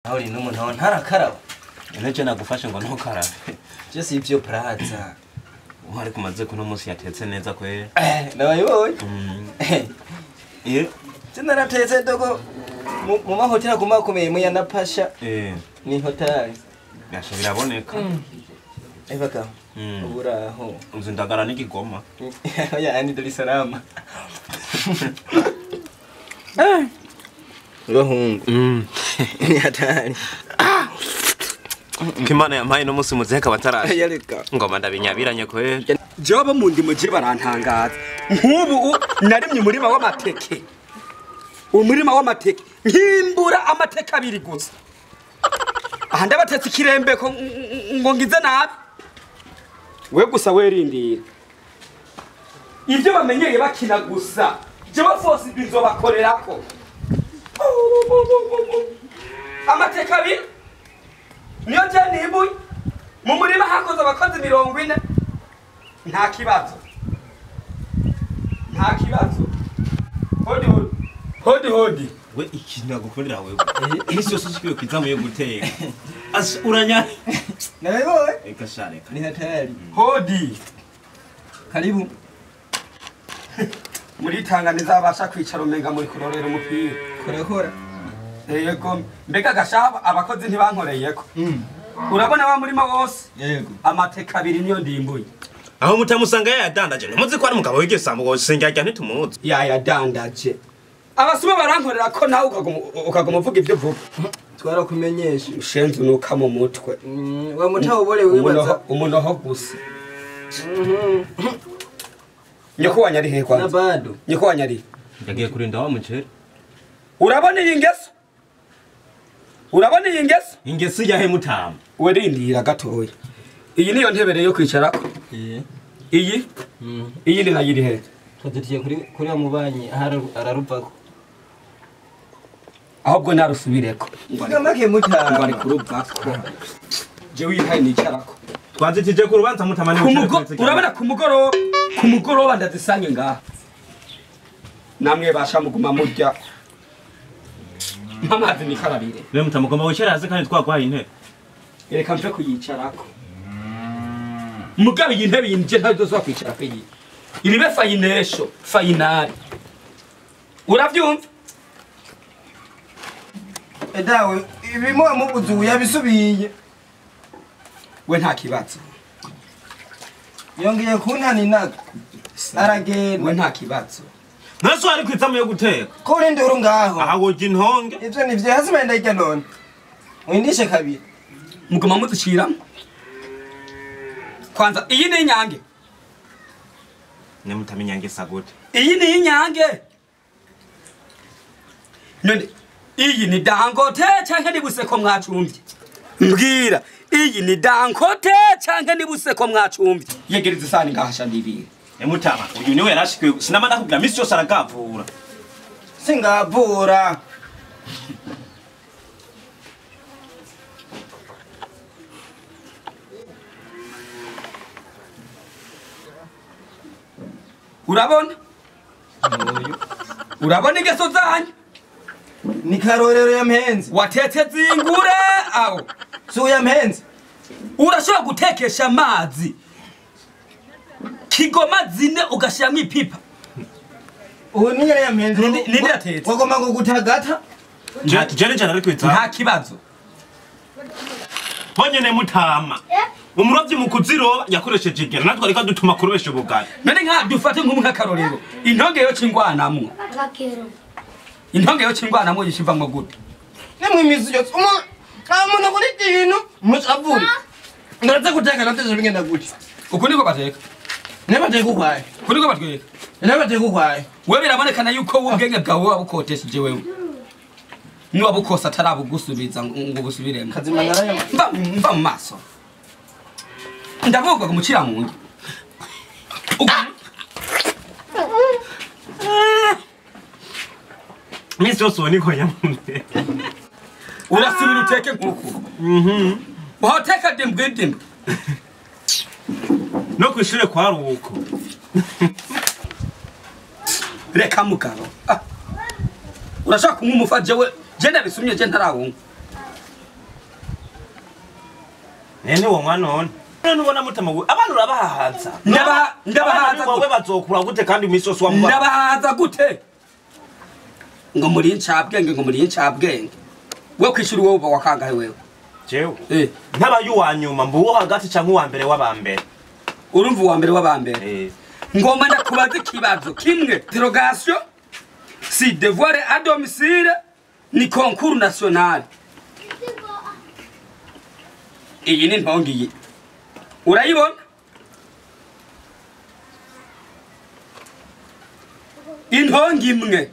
Aho uri n'umuntu ntarakaraba. Nece nagufashe ngo ntukarabe. Je si ivyo praza. Uhari kumaze kuno munsi yatetse neza kwe. Nabayoboye. Je naratetse dogo mu mahoteli kumakomeye mu yanapasha. Ni hoteli. Gasho biraboneka. Baka. Uburaho. Uzindagara n'ikigoma. Ya ni Dar es Salaam. Gahungu. Ni hatari. Kimana yampaye no musi muzeka bataraje. Yareka. Ngoma ndabinyabiranye kwe. Joba mundi muje barantangaza. Nkubu narimye umurima w'amateke. Umurima w'amateke. Nkimbura amateke abiri gusa. Aha ndabatetse ikirembe ko ngo ngize nabi. We gusa werindira. Ivyo bamenyeye bakina gusa. Je bafose bizobakorerako. Amateke abiri. Niyo je nibuye. Mu murima hakoze abakozi 40. Nta kibazo. Nta kibazo. Hodi. We ikintu agukundira wewe. Isi yose usikiye kizamuye guteka. Uranya. Nabayoboye. Eka share. Ni hatari. Hodi. Karibu. Muri tanganiza abasha kwicara umenga muri kurorera umupira. Korakora. Yego. Mbega gashaba abakozi ntibankoreyeko. Urabona wa murima wose? Yego. Amateka abiri niyo ndimbuye. Aho mutamusanga yadandaje. Numuzi ko ari umugabo w'igisambo ngo sengajya ntitumuzi. Yadandaje. Abasuma barankorera ko nawe ukagoma uvuga ibyo vuga. Twarakumenyesha. Ushenze nuka mu mutwe. Wa mutaho bole wibaza. Umunoho gusa. Nyoko wanyari he kwanza? Na bado. Nyoko wanyari. Yagiye kurinda wa mucere. Urabona iyi ngeso? Urabona iyi ngeso? Ingeso yahe mutama. Werindira gatoya. Iyi niyo ntebere yo kwicarako. Iyi? Iyi ni nayiri he? Twatutiye kuri amubanyi araruvako. Ahubwo narusubireko. Ngamake mutama. Ngari kuruvako. Je wihaye nicarako. Twazitije ku rubanza mutama ni urabona ku mugoroba ndazisange ngaha. Namwe basha muguma murya. Mpamazi nikarabire. Rero mutamugomba wicara hasi kandi twagwaye intebe. Reka mve kuyicarako. Mugabe intebe yinje ntazozwa kwicara kwiyi. Iribe finale. Uravyumva? Edawe ibimo amubuzu yabisubiye. We nta kibazo. Yongeye kuntani naga. Aragenda. We nta kibazo. Naso ari kwitamo yo guteka. Ko urinde uru ngaho. Aha woje intonge. Ivyo nivyo hazima ndajya none. Windishe kabiri. Muguma muzicira. Kwanza iyi ni inyange. Ne mutamenyange sagute. Iyi ni inyange. None iyi ni Dangote canke ni Buseko mwacumbye? Mbwira, iyi ni Dangote canke ni Buseko mwacumbye? Yegereza isani ngahasha ndibira. Mutama, uyu niwe yarashikwe sinamanda kugira misi yose aragavura. Singapura. Urabona? Urabona ingeso zanyu? Ni karorero ya mpenzi. Watetse zingure aho. Suya mpenzi. Urashobora gutekesha amazi. Kigoma zine ugashiramwe ipipa. Ubu ni ya mpenzi. Ninde yatetse? Wagomba ngo gutagata. Jane ari kwitsa. Nta kibazo. Honyene mutama. Umurovyi mu kuziro yakoresheje igera natwe ariko dutuma kurubesha ubugari. None nka dufate nk'umwe karorero. Intonge yo cingwanamwo. Intonge yo cingwanamwo yishivamwo gute? Nemwe imizi yose. Umuntu kuri kintu musavuri. Ndaza guteka nateze bingenda gutya. Uko niko bateka. Nebateka ukwaye. Uko niko batweka. Nebateka ukwaye. Wewe birabonekana yuko ubwenge bwawe wabukotesheje wewe. Ni wabukosa atarabugusubiza ngo busubiremo. Kazima narayo. Mva mu maso. Ndavuga ngo mucira mu ngi. Misi yose ubona ko yamunde. Urasubira uteke nkuko. Wahoteka dembwe. No kwishire kwa ruko. Reka mugabo. Urashaka kumumufa jewe je ndabisumye je ntarawunga. nene wo mwana none ubona mutama abantu urabahaza ndabahaza wowe bazokura gute kandi imisoso wa ndabahaza gute ngo muri incabwenge we kwishuri wowe wakangaye wewe jewe ntabayu wanyuma mbuwo hagati canke uwa mbere w'abambere urumva uwa mbere w'abambere ngomba ndakubaza ikibazo kimwe interrogation si devoir à domicile ni concours national iyi ni ntongiye urayibona intongi imwe